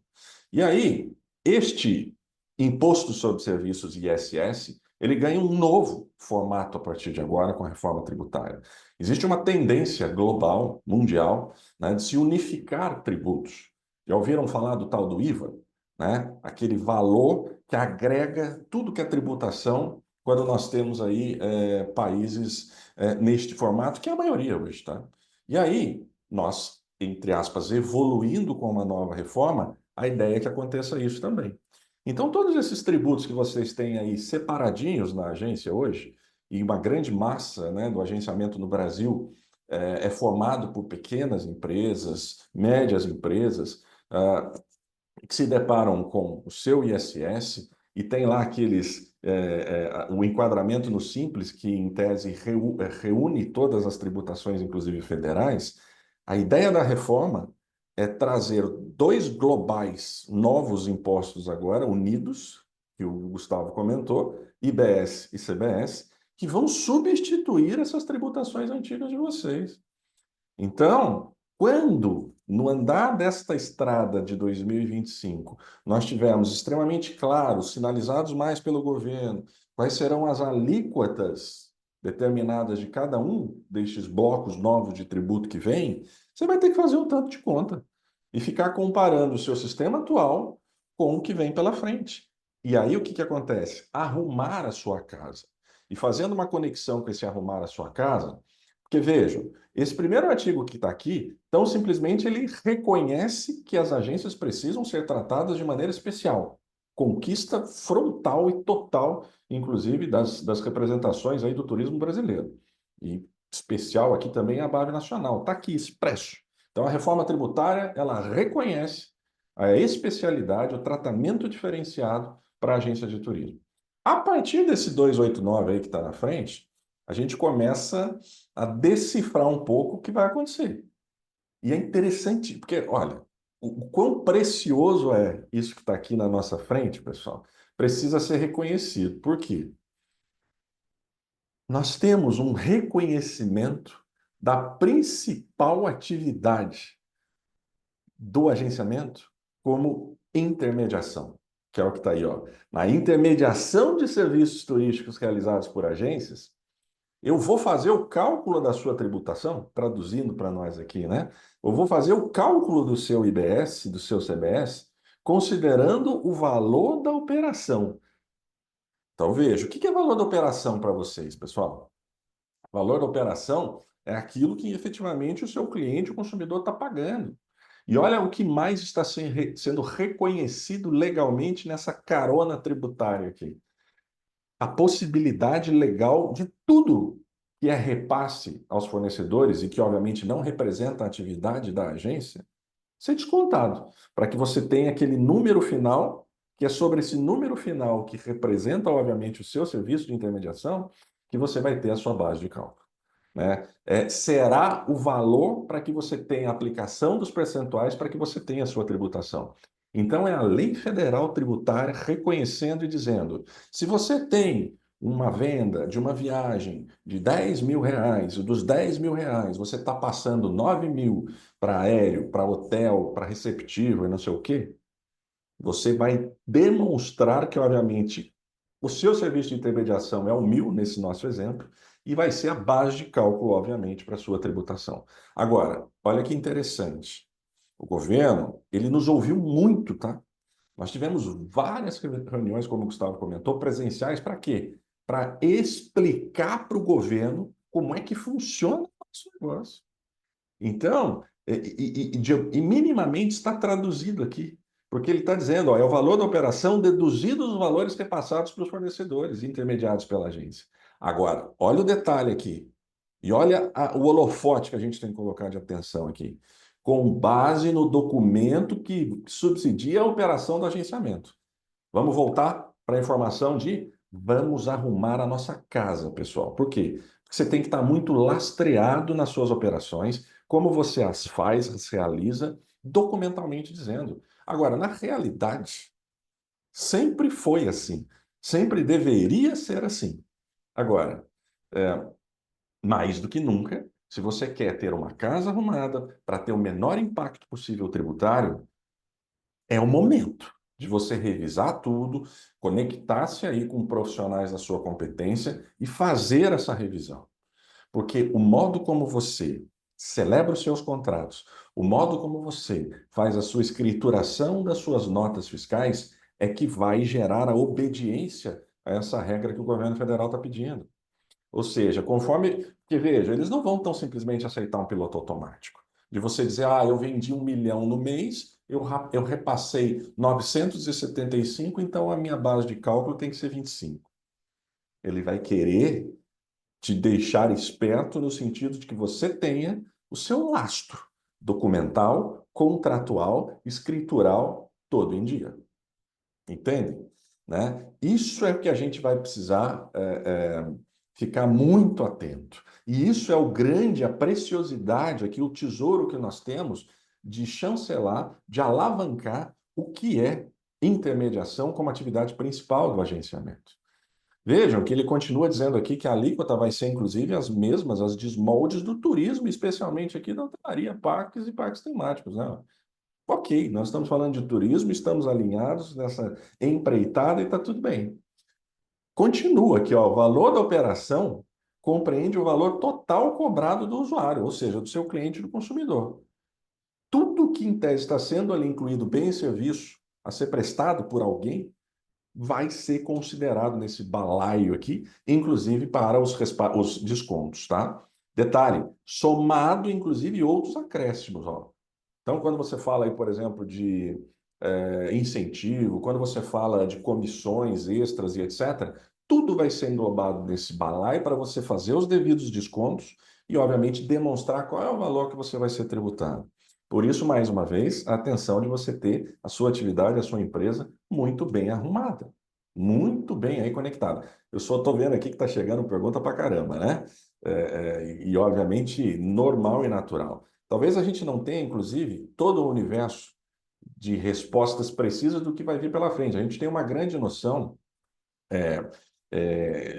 [SPEAKER 4] E aí, este Imposto sobre Serviços, ISS, ele ganha um novo formato a partir de agora com a reforma tributária. Existe uma tendência global, mundial, né, de se unificar tributos. Já ouviram falar do tal do IVA? Né? Aquele valor que agrega tudo que é tributação quando nós temos aí países neste formato, que é a maioria hoje, tá? E aí, nós, entre aspas, evoluindo com uma nova reforma, a ideia é que aconteça isso também. Então, todos esses tributos que vocês têm aí separadinhos na agência hoje, e uma grande massa, né, do agenciamento no Brasil é formado por pequenas empresas, médias empresas, que se deparam com o seu ISS e tem lá o enquadramento no Simples, que em tese reúne todas as tributações, inclusive federais. A ideia da reforma é trazer dois globais novos impostos agora, unidos, que o Gustavo comentou, IBS e CBS, que vão substituir essas tributações antigas de vocês. Então, quando no andar desta estrada de 2025 nós tivermos extremamente claros, sinalizados mais pelo governo, quais serão as alíquotas determinadas de cada um destes blocos novos de tributo que vem, você vai ter que fazer um tanto de conta e ficar comparando o seu sistema atual com o que vem pela frente. E aí o que acontece? Arrumar a sua casa. E fazendo uma conexão com esse arrumar a sua casa, porque vejam, esse primeiro artigo que está aqui, tão simplesmente ele reconhece que as agências precisam ser tratadas de maneira especial. Conquista frontal e total, inclusive, das representações aí do turismo brasileiro. E especial aqui também a BAV Nacional, está aqui expresso. Então, a reforma tributária, ela reconhece a especialidade, o tratamento diferenciado para a agência de turismo. A partir desse 289 aí que está na frente, a gente começa a decifrar um pouco o que vai acontecer. E é interessante, porque, olha, o quão precioso é isso que está aqui na nossa frente, pessoal, precisa ser reconhecido. Por quê? Nós temos um reconhecimento da principal atividade do agenciamento como intermediação, que é o que está aí, ó. Na intermediação de serviços turísticos realizados por agências, eu vou fazer o cálculo da sua tributação, traduzindo para nós aqui, né? Eu vou fazer o cálculo do seu IBS, do seu CBS, considerando o valor da operação. Então, veja, o que é valor da operação para vocês, pessoal? O valor da operação é aquilo que efetivamente o seu cliente, o consumidor, está pagando. E olha o que mais está sendo reconhecido legalmente nessa carona tributária aqui. A possibilidade legal de tudo que é repasse aos fornecedores e que, obviamente, não representa a atividade da agência, ser descontado, para que você tenha aquele número final, que é sobre esse número final que representa, obviamente, o seu serviço de intermediação, que você vai ter a sua base de cálculo, né? Será o valor para que você tenha a aplicação dos percentuais para que você tenha a sua tributação. Então, é a lei federal tributária reconhecendo e dizendo: se você tem uma venda de uma viagem de R$ 10.000, e dos R$ 10.000 você está passando 9.000 para aéreo, para hotel, para receptivo e não sei o quê, você vai demonstrar que, obviamente, o seu serviço de intermediação é o 1.000, nesse nosso exemplo, e vai ser a base de cálculo, obviamente, para a sua tributação. Agora, olha que interessante. O governo, ele nos ouviu muito, tá? Nós tivemos várias reuniões, como o Gustavo comentou, presenciais, para quê? Para explicar para o governo como é que funciona o nosso negócio. Então, minimamente está traduzido aqui, porque ele está dizendo, ó, é o valor da operação deduzido os valores repassados para os fornecedores intermediados pela agência. Agora, olha o detalhe aqui, e olha o holofote que a gente tem que colocar de atenção aqui. Com base no documento que subsidia a operação do agenciamento. Vamos voltar para a informação de vamos arrumar a nossa casa, pessoal. Por quê? Porque você tem que estar muito lastreado nas suas operações, como você as faz, as realiza, documentalmente dizendo. Agora, na realidade, sempre foi assim. Sempre deveria ser assim. Agora, mais do que nunca, se você quer ter uma casa arrumada para ter o menor impacto possível tributário, é o momento de você revisar tudo, conectar-se aí com profissionais da sua competência e fazer essa revisão. Porque o modo como você celebra os seus contratos, o modo como você faz a sua escrituração das suas notas fiscais é que vai gerar a obediência a essa regra que o governo federal está pedindo. Ou seja, conforme. Porque veja, eles não vão tão simplesmente aceitar um piloto automático. De você dizer, eu vendi 1 milhão no mês, eu repassei 975, então a minha base de cálculo tem que ser 25. Ele vai querer te deixar esperto no sentido de que você tenha o seu lastro documental, contratual, escritural, todo em dia. Entende? Né? Isso é o que a gente vai precisar ficar muito atento. E isso é a preciosidade aqui, o tesouro que nós temos de chancelar, de alavancar o que é intermediação como atividade principal do agenciamento. Vejam que ele continua dizendo aqui que a alíquota vai ser, inclusive, as mesmas, as desmoldes do turismo, especialmente aqui da hotelaria, parques e parques temáticos, né? Ok, nós estamos falando de turismo, estamos alinhados nessa empreitada e está tudo bem. Continua aqui, ó, o valor da operação compreende o valor total cobrado do usuário, ou seja, do seu cliente, do consumidor. Tudo que em tese está sendo ali incluído bem e serviço a ser prestado por alguém vai ser considerado nesse balaio aqui, inclusive para os descontos, tá? Detalhe, somado inclusive outros acréscimos, ó. Então, quando você fala aí, por exemplo, de incentivo, quando você fala de comissões extras e etc., tudo vai ser englobado nesse balaio para você fazer os devidos descontos e, obviamente, demonstrar qual é o valor que você vai ser tributado. Por isso, mais uma vez, a atenção de você ter a sua atividade, a sua empresa muito bem arrumada, muito bem aí conectada. Eu só estou vendo aqui que está chegando pergunta para caramba, né? E, obviamente, normal e natural. Talvez a gente não tenha, inclusive, todo o universo de respostas precisas do que vai vir pela frente. A gente tem uma grande noção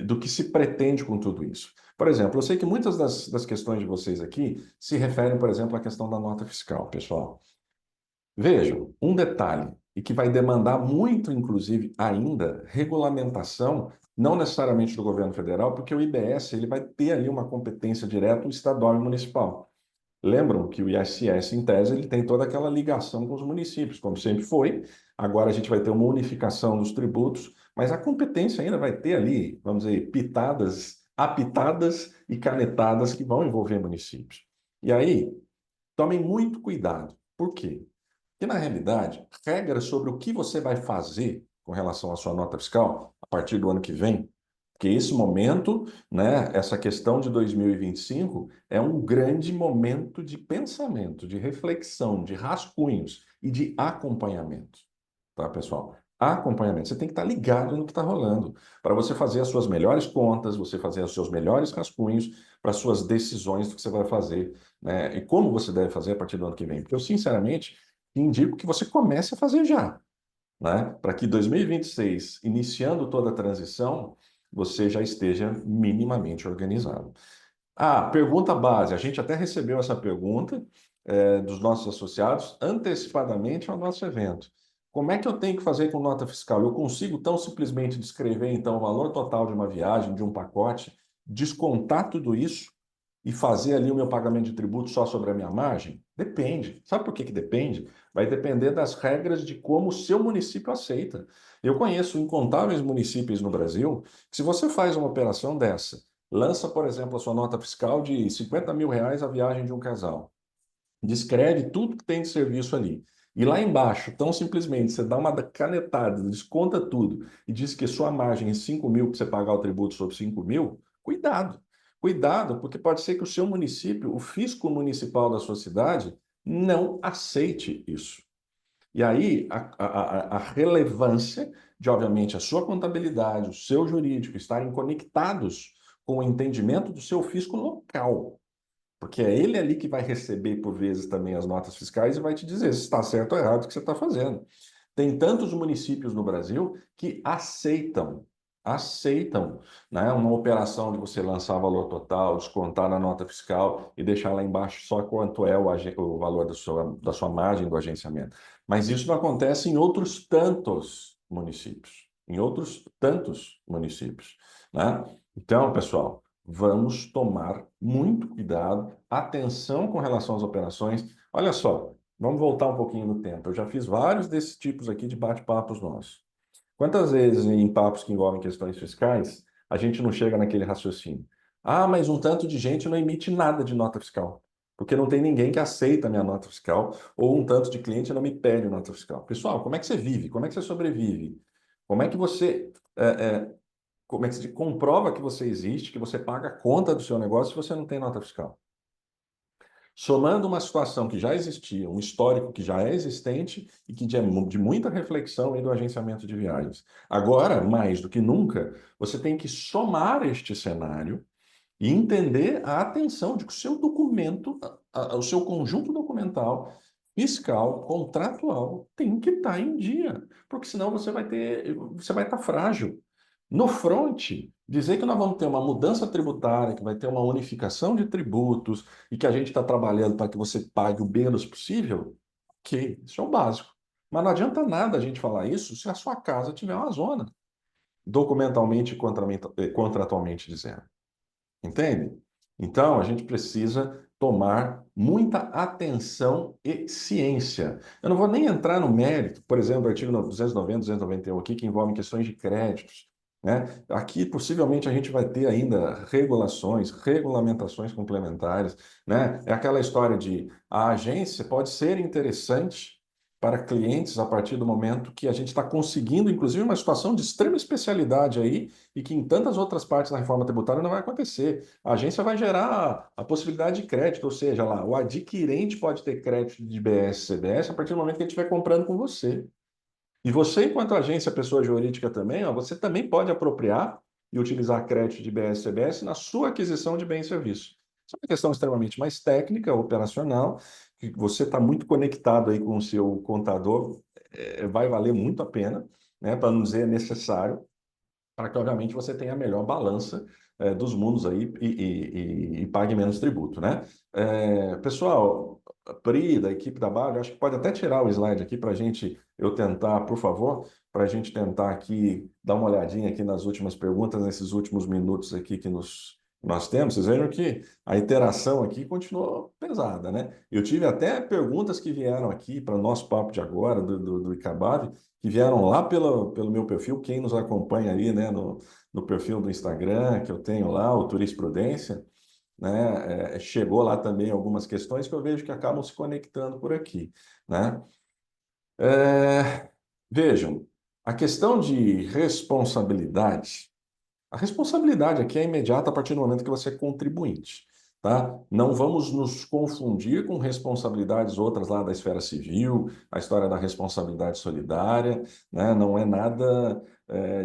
[SPEAKER 4] do que se pretende com tudo isso. Por exemplo, eu sei que muitas das questões de vocês aqui se referem, por exemplo, à questão da nota fiscal, pessoal. Vejam, um detalhe, e que vai demandar muito, inclusive, ainda, regulamentação, não necessariamente do governo federal, porque o IBS ele vai ter ali uma competência direta estadual e municipal. Lembram que o ISS, em tese, ele tem toda aquela ligação com os municípios, como sempre foi. Agora a gente vai ter uma unificação dos tributos, mas a competência ainda vai ter ali, vamos dizer, apitadas e canetadas que vão envolver municípios. E aí, tomem muito cuidado. Por quê? Porque, na realidade, regras sobre o que você vai fazer com relação à sua nota fiscal a partir do ano que vem Porque esse momento, né, essa questão de 2025 é um grande momento de pensamento, de reflexão, de rascunhos e de acompanhamento, tá, pessoal? Acompanhamento. Você tem que estar ligado no que está rolando, para você fazer as suas melhores contas, você fazer os seus melhores rascunhos para as suas decisões do que você vai fazer, né? E como você deve fazer a partir do ano que vem. Porque eu, sinceramente, indico que você comece a fazer já, né? Para que 2026, iniciando toda a transição, você já esteja minimamente organizado. Ah, pergunta base. A gente até recebeu essa pergunta dos nossos associados antecipadamente ao nosso evento. Como é que eu tenho que fazer com nota fiscal? Eu consigo tão simplesmente descrever, então, o valor total de uma viagem, de um pacote, descontar tudo isso e fazer ali o meu pagamento de tributo só sobre a minha margem? Depende. Sabe por que que depende? Vai depender das regras de como o seu município aceita. Eu conheço incontáveis municípios no Brasil que, se você faz uma operação dessa, lança, por exemplo, a sua nota fiscal de 50 mil reais a viagem de um casal, descreve tudo que tem de serviço ali. E lá embaixo, tão simplesmente, você dá uma canetada, desconta tudo e diz que sua margem é 5 mil para você pagar o tributo sobre 5 mil, cuidado. Cuidado, porque pode ser que o seu município, o fisco municipal da sua cidade, não aceite isso. E aí, a relevância de, obviamente, a sua contabilidade, o seu jurídico estarem conectados com o entendimento do seu fisco local. Porque é ele ali que vai receber, por vezes, também as notas fiscais e vai te dizer se está certo ou errado o que você está fazendo. Tem tantos municípios no Brasil que aceitam, né, uma operação de você lançar valor total, descontar na nota fiscal e deixar lá embaixo só quanto é o valor da sua margem do agenciamento. Mas isso não acontece em outros tantos municípios. Em outros tantos municípios, né? Então, pessoal, vamos tomar muito cuidado, atenção com relação às operações. Olha só, vamos voltar um pouquinho no tempo. Eu já fiz vários desses tipos aqui de bate-papos nossos. Quantas vezes em papos que envolvem questões fiscais, a gente não chega naquele raciocínio? Ah, mas um tanto de gente não emite nada de nota fiscal, porque não tem ninguém que aceita a minha nota fiscal, ou um tanto de cliente não me pede nota fiscal. Pessoal, como é que você vive? Como é que você sobrevive? Como é que você como é que se comprova que você existe, que você paga a conta do seu negócio se você não tem nota fiscal? Somando uma situação que já existia, um histórico que já é existente e que de muita reflexão aí do agenciamento de viagens. Agora, mais do que nunca, você tem que somar este cenário e entender a atenção de que o seu documento, o seu conjunto documental, fiscal, contratual, tem que estar em dia, porque senão você vai estar frágil. No front, dizer que nós vamos ter uma mudança tributária, que vai ter uma unificação de tributos e que a gente está trabalhando para que você pague o menos possível, ok, isso é o básico. Mas não adianta nada a gente falar isso se a sua casa tiver uma zona, documentalmente e contratualmente dizendo. Entende? Então, a gente precisa tomar muita atenção e ciência. Eu não vou nem entrar no mérito, por exemplo, do artigo 290, 291 aqui, que envolve questões de créditos, né? Aqui, possivelmente, a gente vai ter ainda regulações, regulamentações complementares, né? É aquela história de a agência pode ser interessante para clientes a partir do momento que a gente está conseguindo, inclusive, uma situação de extrema especialidade aí, e que em tantas outras partes da reforma tributária não vai acontecer. A agência vai gerar a possibilidade de crédito, ou seja, lá, o adquirente pode ter crédito de BS, CDS a partir do momento que ele estiver comprando com você. E você, enquanto agência, pessoa jurídica também, ó, você também pode apropriar e utilizar crédito de BS, CDS na sua aquisição de bem e serviço. Isso é uma questão extremamente mais técnica, operacional, que você está muito conectado aí com o seu contador, vai valer muito a pena, né, para não dizer necessário, para que, obviamente, você tenha a melhor balança dos mundos aí e pague menos tributo, né? Pessoal, a Pri, da equipe da Bárbara, acho que pode até tirar o slide aqui para a gente, eu tentar, por favor, para a gente tentar aqui dar uma olhadinha aqui nas últimas perguntas, nesses últimos minutos aqui que nós temos. Vocês vejam que a interação aqui continuou pesada, né? Eu tive até perguntas que vieram aqui para o nosso papo de agora, do Icabave, que vieram lá pelo meu perfil, quem nos acompanha aí, né, no perfil do Instagram, que eu tenho lá, o Turisprudência, né, chegou lá também algumas questões que eu vejo que acabam se conectando por aqui, né? Vejam, a questão de responsabilidade, A responsabilidade aqui é imediata a partir do momento que você é contribuinte, tá? Não vamos nos confundir com responsabilidades outras lá da esfera civil, a história da responsabilidade solidária, né? Não é nada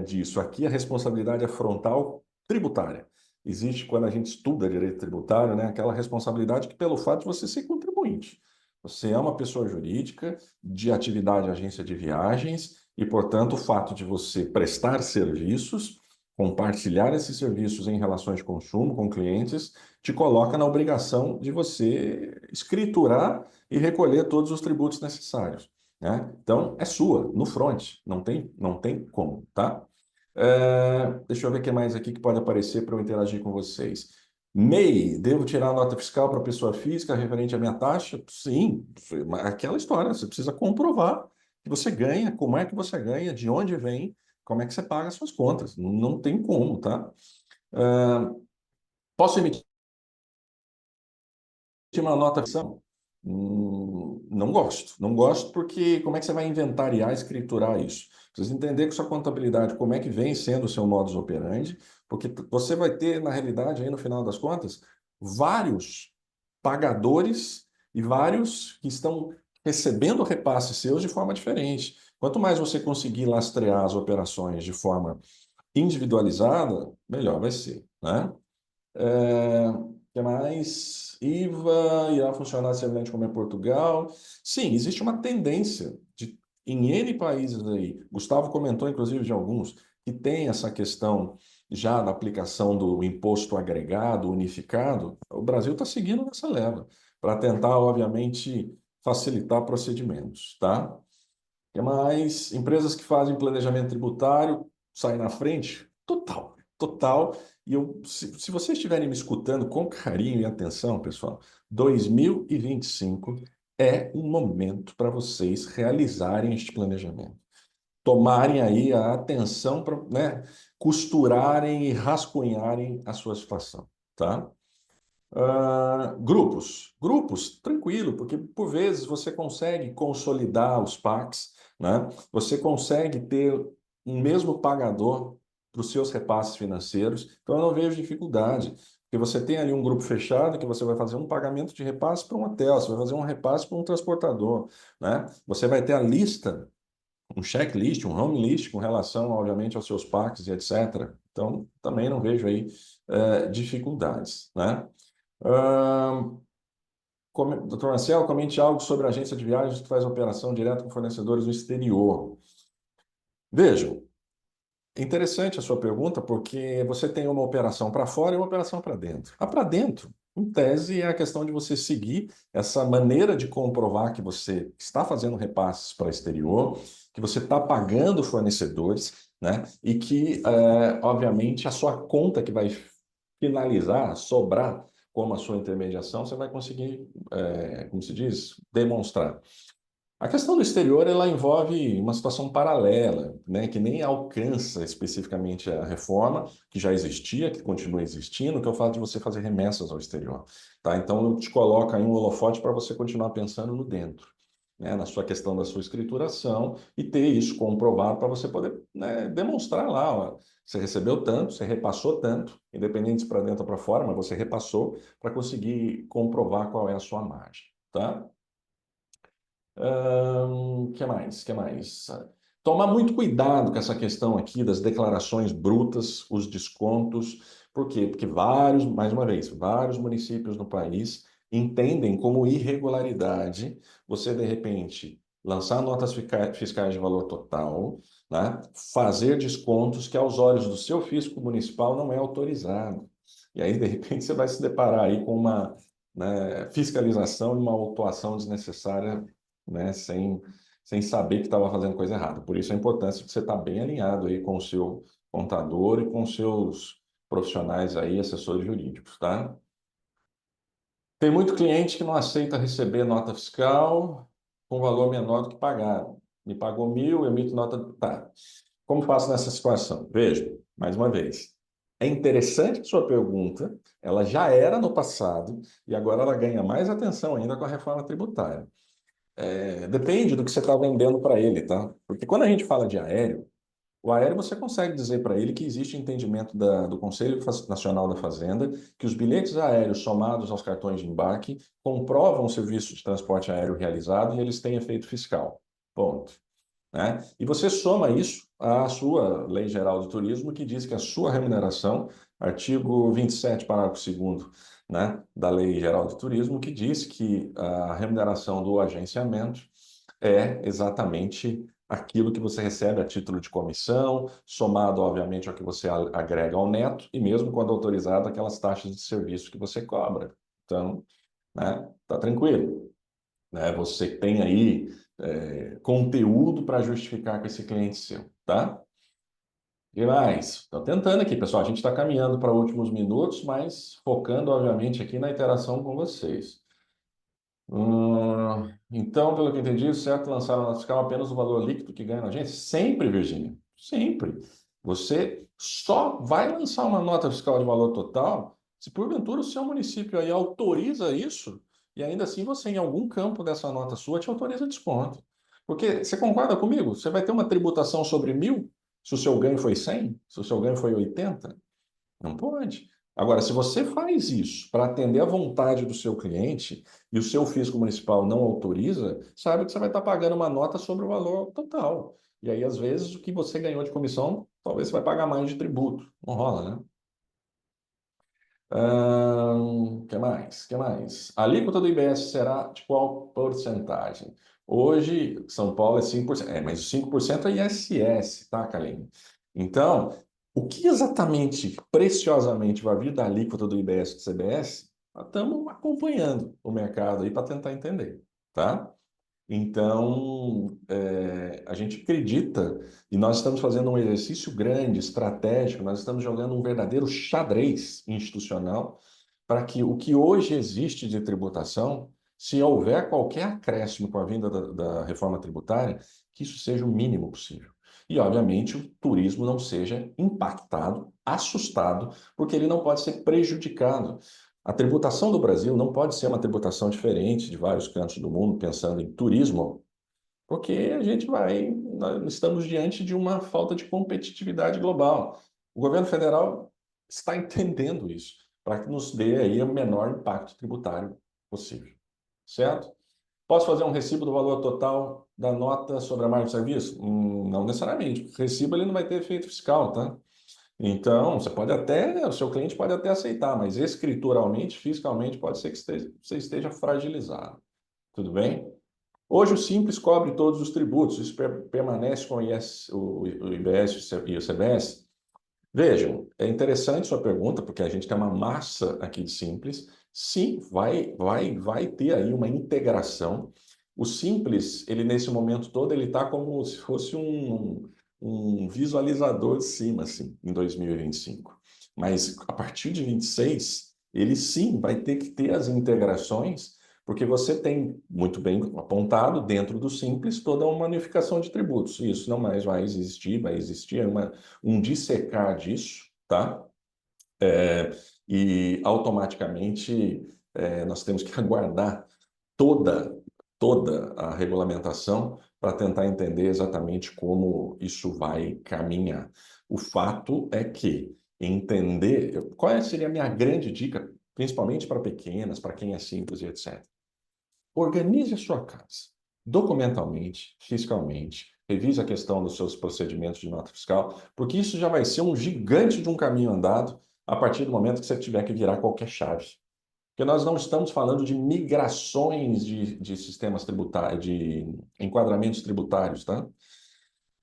[SPEAKER 4] disso. Aqui a responsabilidade é frontal tributária. Existe, quando a gente estuda direito tributário, né, aquela responsabilidade que pelo fato de você ser contribuinte. Você é uma pessoa jurídica de atividade agência de viagens e, portanto, o fato de você prestar serviços, compartilhar esses serviços em relações de consumo com clientes, te coloca na obrigação de você escriturar e recolher todos os tributos necessários, né? Então, é sua, no front, não tem como, tá? Deixa eu ver o que mais aqui que pode aparecer para eu interagir com vocês. MEI, devo tirar a nota fiscal para pessoa física referente à minha taxa? Sim, aquela história, você precisa comprovar que você ganha, como é que você ganha, de onde vem, como é que você paga as suas contas. Não tem como, tá? Posso emitir uma nota fiscal? Não gosto. Não gosto porque como é que você vai inventariar, escriturar isso? Precisa entender que sua contabilidade, como é que vem sendo o seu modus operandi, porque você vai ter, na realidade, aí no final das contas, vários pagadores e vários que estão recebendo repasses seus de forma diferente. Quanto mais você conseguir lastrear as operações de forma individualizada, melhor vai ser, né? Que mais? IVA irá funcionar semelhante como é Portugal? Sim, existe uma tendência em N países aí. Gustavo comentou, inclusive, de alguns que tem essa questão já da aplicação do imposto agregado, unificado. O Brasil está seguindo nessa leva, para tentar, obviamente, facilitar procedimentos, tá? Que mais? Empresas que fazem planejamento tributário saem na frente? Total, total. E se vocês estiverem me escutando com carinho e atenção, pessoal, 2025 é um momento para vocês realizarem este planejamento. Tomarem aí a atenção para, né, costurarem e rascunharem a sua situação, tá? Grupos, tranquilo, porque por vezes você consegue consolidar os PACs, né? Você consegue ter um mesmo pagador para os seus repasses financeiros, então eu não vejo dificuldade, porque você tem ali um grupo fechado que você vai fazer um pagamento de repasse para um hotel, você vai fazer um repasse para um transportador, né? Você vai ter a lista, um checklist, um home list com relação, obviamente, aos seus PACs e etc. Então, também não vejo aí dificuldades, né? Doutor Marcel, comente algo sobre a agência de viagens que faz operação direto com fornecedores no exterior. Vejam, interessante a sua pergunta, porque você tem uma operação para fora e uma operação para dentro. A para dentro, em tese, é a questão de você seguir essa maneira de comprovar que você está fazendo repasses para o exterior, que você está pagando fornecedores, né? E que, obviamente, a sua conta que vai finalizar, sobrar como a sua intermediação, você vai conseguir, como se diz, demonstrar. A questão do exterior, ela envolve uma situação paralela, né, que nem alcança especificamente a reforma, que já existia, que continua existindo, que é o fato de você fazer remessas ao exterior, tá? Então, te coloca aí um holofote para você continuar pensando no dentro, né, na sua questão da sua escrituração e ter isso comprovado para você poder, né, demonstrar lá, ó, você recebeu tanto, você repassou tanto, independente se para dentro ou para fora, mas você repassou para conseguir comprovar qual é a sua margem, tá? Que mais? Que mais? Tomar muito cuidado com essa questão aqui das declarações brutas, os descontos. Por quê? Porque vários, mais uma vez, vários municípios no país entendem como irregularidade você, de repente, lançar notas fiscais de valor total, né? Fazer descontos que, aos olhos do seu fisco municipal, não é autorizado. E aí, de repente, você vai se deparar aí com uma, né, fiscalização e uma autuação desnecessária, né, sem saber que estava fazendo coisa errada. Por isso a importância de você estar bem alinhado aí com o seu contador e com os seus profissionais aí, assessores jurídicos, tá? Tem muito cliente que não aceita receber nota fiscal com valor menor do que pagaram. Me pagou 1.000, eu emito nota. Tá. Como faço nessa situação? Veja, mais uma vez. É interessante que sua pergunta, ela já era no passado e agora ela ganha mais atenção ainda com a reforma tributária. Depende do que você está vendendo para ele, tá? Porque quando a gente fala de aéreo, O aéreo você consegue dizer para ele que existe entendimento do Conselho Nacional da Fazenda, que os bilhetes aéreos somados aos cartões de embarque comprovam o serviço de transporte aéreo realizado e eles têm efeito fiscal. Ponto. Né? E você soma isso à sua Lei Geral do Turismo, que diz que a sua remuneração, artigo 27, parágrafo 2º, né, da Lei Geral do Turismo, que diz que a remuneração do agenciamento é exatamente aquilo que você recebe a título de comissão, somado, obviamente, ao que você agrega ao neto, e mesmo quando autorizado, aquelas taxas de serviço que você cobra. Então, né, tá tranquilo, né? Você tem aí conteúdo para justificar com esse cliente seu, tá? E mais, estou tentando aqui, pessoal. A gente está caminhando para últimos minutos, mas focando, obviamente, aqui na interação com vocês. Então, pelo que entendi, o certo lançar a nota fiscal apenas o valor líquido que ganha na agência? Sempre, Virgínia, sempre. Você só vai lançar uma nota fiscal de valor total se porventura o seu município aí autoriza isso e ainda assim você, em algum campo dessa nota sua, te autoriza desconto. Porque você concorda comigo? Você vai ter uma tributação sobre 1.000 se o seu ganho foi 100, se o seu ganho foi 80? Não pode. Agora, se você faz isso para atender à vontade do seu cliente e o seu fisco municipal não autoriza, sabe que você vai estar pagando uma nota sobre o valor total. E aí, às vezes, o que você ganhou de comissão, talvez você vai pagar mais de tributo. Não rola, né? Que mais? Que mais? A alíquota do IBS será de qual porcentagem? Hoje, São Paulo é 5%. Mas o 5% é ISS, tá, Kaline? Então, o que exatamente, preciosamente, vai vir da alíquota do IBS e do CBS? Nós estamos acompanhando o mercado aí para tentar entender, tá? Então, a gente acredita, e nós estamos fazendo um exercício grande, estratégico, nós estamos jogando um verdadeiro xadrez institucional para que o que hoje existe de tributação, se houver qualquer acréscimo com a vinda da reforma tributária, que isso seja o mínimo possível. E, obviamente, o turismo não seja impactado, assustado, porque ele não pode ser prejudicado. A tributação do Brasil não pode ser uma tributação diferente de vários cantos do mundo, pensando em turismo, porque nós estamos diante de uma falta de competitividade global. O governo federal está entendendo isso, para que nos dê aí o menor impacto tributário possível, certo? Posso fazer um recibo do valor total da nota sobre a marca de serviço? Não necessariamente. O recibo ele não vai ter efeito fiscal, tá? Então, o seu cliente pode até aceitar, mas escrituralmente, fiscalmente, pode ser que você esteja fragilizado. Tudo bem? Hoje o Simples cobre todos os tributos, isso permanece com o IBS e o CBS. Vejam, é interessante sua pergunta, porque a gente tem uma massa aqui de Simples. Sim, vai ter aí uma integração. O Simples, ele nesse momento todo, ele está como se fosse um visualizador de cima, assim, em 2025. Mas a partir de 26, ele sim vai ter que ter as integrações, porque você tem, muito bem apontado, dentro do Simples, toda uma unificação de tributos. Isso não mais vai existir um dissecar disso, tá? E automaticamente nós temos que aguardar toda, toda a regulamentação para tentar entender exatamente como isso vai caminhar. O fato é que entender qual seria a minha grande dica, principalmente para pequenas, para quem é simples e etc. Organize a sua casa, documentalmente, fiscalmente, revise a questão dos seus procedimentos de nota fiscal, porque isso já vai ser um gigante de um caminho andado a partir do momento que você tiver que virar qualquer chave. Porque nós não estamos falando de migrações de sistemas tributários, de enquadramentos tributários, tá?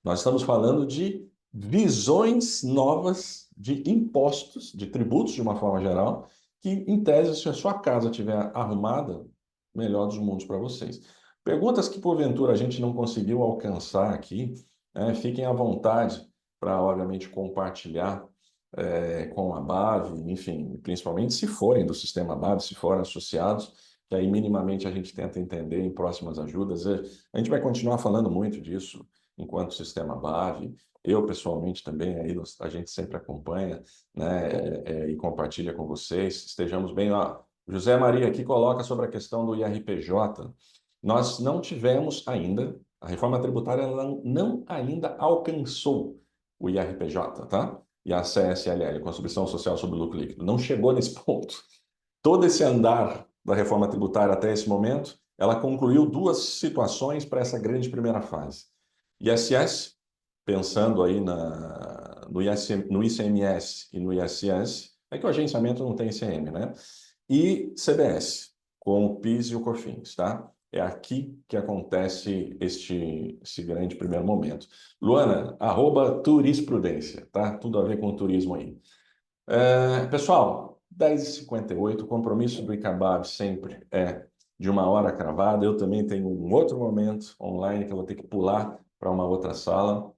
[SPEAKER 4] Nós estamos falando de visões novas de impostos, de tributos de uma forma geral, que, em tese, se a sua casa estiver arrumada, melhor dos mundos para vocês. Perguntas que, porventura, a gente não conseguiu alcançar aqui, fiquem à vontade para, obviamente, compartilhar com a BAV, enfim, principalmente se forem do sistema BAV, se forem associados, que aí minimamente a gente tenta entender em próximas ajudas. A gente vai continuar falando muito disso enquanto sistema BAV. Eu, pessoalmente, também, aí a gente sempre acompanha, né, e compartilha com vocês. Estejamos bem. Ó, José Maria aqui coloca sobre a questão do IRPJ. Nós não tivemos ainda, a reforma tributária ela não ainda alcançou o IRPJ, tá? E a CSLL, Contribuição Social sobre o Lucro Líquido. Não chegou nesse ponto. Todo esse andar da reforma tributária até esse momento, ela concluiu duas situações para essa grande primeira fase. ISS, pensando aí no ICMS e no ISS, é que o agenciamento não tem ICM, né? E CBS, com o PIS e o COFINS, tá? É aqui que acontece esse grande primeiro momento. Luana, @turisprudência, tá? Tudo a ver com o turismo aí. Pessoal, 10h58, o compromisso do ICABAV sempre é de 1 hora cravada. Eu também tenho um outro momento online que eu vou ter que pular para uma outra sala.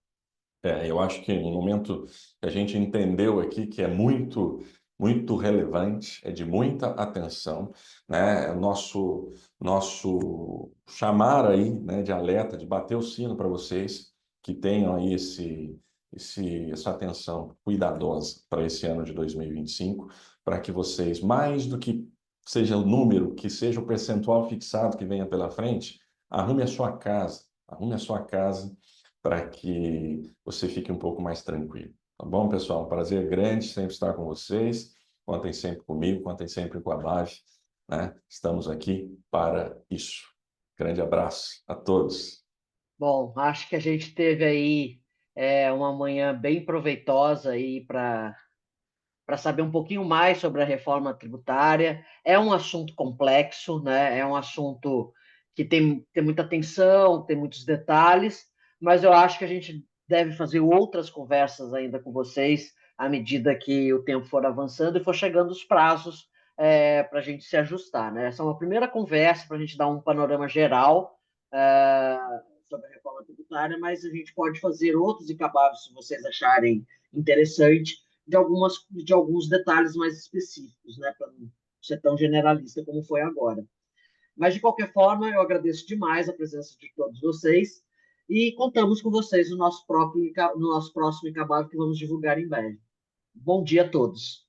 [SPEAKER 4] Eu acho que um momento que a gente entendeu aqui que é muito, muito relevante, é de muita atenção, né? Nosso chamar aí, né, de alerta, de bater o sino para vocês que tenham aí essa atenção cuidadosa para esse ano de 2025, para que vocês, mais do que seja o número, que seja o percentual fixado que venha pela frente, arrume a sua casa para que você fique um pouco mais tranquilo. Tá bom, pessoal? Um prazer grande sempre estar com vocês. Contem sempre comigo, contem sempre com a BAV, né? Estamos aqui para isso. Grande abraço a todos.
[SPEAKER 2] Bom, acho que a gente teve aí uma manhã bem proveitosa aí para saber um pouquinho mais sobre a reforma tributária. É um assunto complexo, né? É um assunto que tem muita atenção, tem muitos detalhes, mas eu acho que a gente deve fazer outras conversas ainda com vocês à medida que o tempo for avançando e for chegando os prazos para a gente se ajustar, né? Essa é uma primeira conversa para a gente dar um panorama geral sobre a reforma tributária, mas a gente pode fazer outros encabados se vocês acharem interessante de alguns detalhes mais específicos, né, para não ser tão generalista como foi agora. Mas, de qualquer forma, eu agradeço demais a presença de todos vocês e contamos com vocês no nosso próximo Incabável que vamos divulgar em breve. Bom dia a todos.